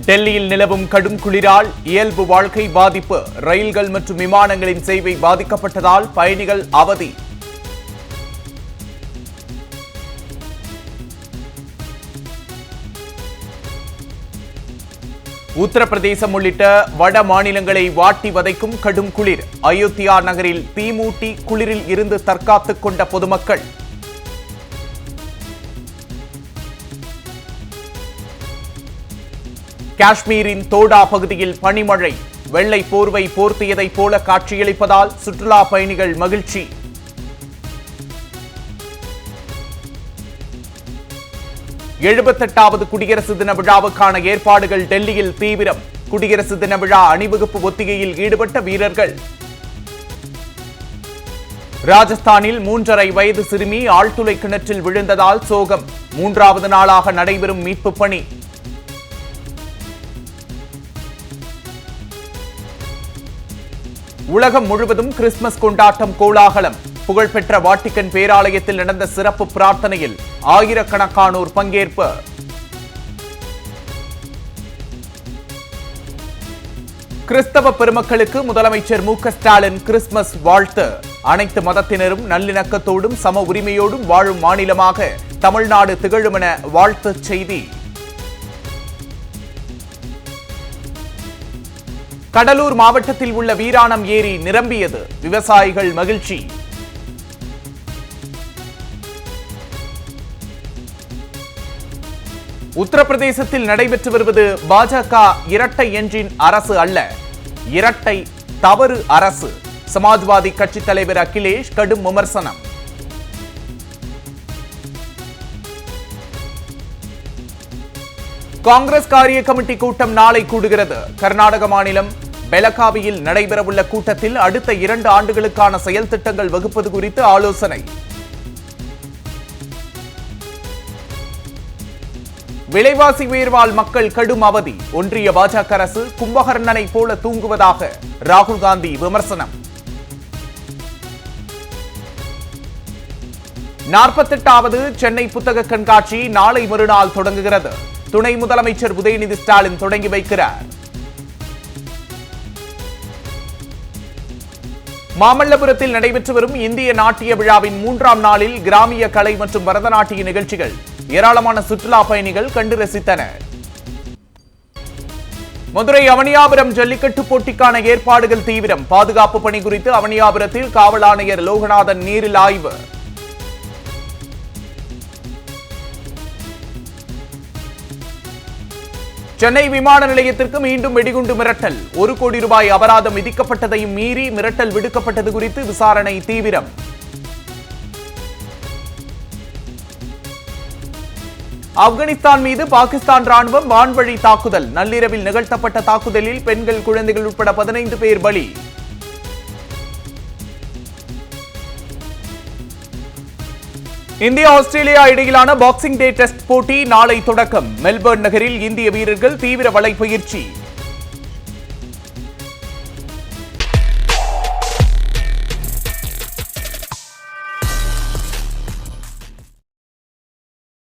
டெல்லியில் நிலவும் கடும் குளிரால் இயல்பு வாழ்க்கை பாதிப்பு. ரயில்கள் மற்றும் விமானங்களின் சேவை பாதிக்கப்பட்டதால் பயணிகள் அவதி. உத்தரப்பிரதேசம் உள்ளிட்ட வட மாநிலங்களை வாட்டி வதைக்கும் கடும் குளிர். அயோத்தியா நகரில் தீமூட்டி குளிரில் இருந்து தற்காத்துக் கொண்ட பொதுமக்கள். காஷ்மீரின் தோடா பகுதியில் பனிமழை. வெள்ளை போர்வை போர்த்தியதைப் போல காட்சியளிப்பதால் சுற்றுலா பயணிகள் மகிழ்ச்சி. எழுபத்தெட்டாவது குடியரசு தின விழாவுக்கான ஏற்பாடுகள் டெல்லியில் தீவிரம். குடியரசு தின விழா அணிவகுப்பு ஒத்திகையில் ஈடுபட்ட வீரர்கள். ராஜஸ்தானில் 3.5 வயது சிறுமி ஆழ்துளை கிணற்றில் விழுந்ததால் சோகம். 3வது நாளாக நடைபெறும் மீட்பு பணி. உலகம் முழுவதும் கிறிஸ்துமஸ் கொண்டாட்டம் கோலாகலம். புகழ்பெற்ற வாட்டிகன் பேராலயத்தில் நடந்த சிறப்பு பிரார்த்தனையில் ஆயிரக்கணக்கானோர் பங்கேற்பு. கிறிஸ்தவ பெருமக்களுக்கு முதலமைச்சர் மு.க. ஸ்டாலின் கிறிஸ்துமஸ் வாழ்த்து. அனைத்து மதத்தினரும் நல்லிணக்கத்தோடும் சம உரிமையோடும் வாழும் மாநிலமாக தமிழ்நாடு திகழும் என வாழ்த்துச் செய்தி. கடலூர் மாவட்டத்தில் உள்ள வீராணம் ஏரி நிரம்பியது. விவசாயிகள் மகிழ்ச்சி. உத்தரப்பிரதேசத்தில் நடைபெற்று வருவது பாஜக இரட்டை என்ஜின் அரசு அல்ல, இரட்டை தவறு அரசு. சமாஜ்வாதி கட்சி தலைவர் அகிலேஷ் கடும் விமர்சனம். காங்கிரஸ் காரிய கமிட்டி கூட்டம் நாளை கூடுகிறது. கர்நாடக மாநிலம் பெலகாவியில் நடைபெறவுள்ள கூட்டத்தில் அடுத்த 2 ஆண்டுகளுக்கான செயல் திட்டங்கள் வகுப்பது குறித்து ஆலோசனை. விலைவாசி உயர்வால் மக்கள் கடும் அவதி. ஒன்றிய பாஜக அரசு கும்பகர்ணனை போல தூங்குவதாக ராகுல் காந்தி விமர்சனம். 48வது சென்னை புத்தக கண்காட்சி நாளை மறுநாள் தொடங்குகிறது. துணை முதலமைச்சர் உதயநிதி ஸ்டாலின் தொடங்கி வைக்கிறார். மாமல்லபுரத்தில் நடைபெற்று வரும் இந்திய நாட்டிய விழாவின் 3ஆம் நாளில் கிராமிய கலை மற்றும் பரதநாட்டிய நிகழ்ச்சிகள். ஏராளமான சுற்றுலா பயணிகள் கண்டு ரசித்தனர். மதுரை அவனியாபுரம் ஜல்லிக்கட்டு போட்டிக்கான ஏற்பாடுகள் தீவிரம். பாதுகாப்பு பணி குறித்து அவனியாபுரத்தில் காவல் ஆணையர் லோகநாதன் நேரில் ஆய்வு. சென்னை விமான நிலையத்திற்கு மீண்டும் வெடிகுண்டு மிரட்டல். 1 கோடி ரூபாய் அபராதம் விதிக்கப்பட்டதையும் மீறி மிரட்டல் விடுக்கப்பட்டது குறித்து விசாரணை தீவிரம். ஆப்கானிஸ்தான் மீது பாகிஸ்தான் ராணுவம் வான்வழி தாக்குதல். நள்ளிரவில் நிகழ்த்தப்பட்ட தாக்குதலில் பெண்கள், குழந்தைகள் உட்பட 15 பேர் பலி. இந்தியா ஆஸ்திரேலியா இடையிலான பாக்ஸிங் டே டெஸ்ட் போட்டி நாளை தொடக்கம். மெல்பர்ன் நகரில் இந்திய வீரர்கள் தீவிர வலை பயிற்சி.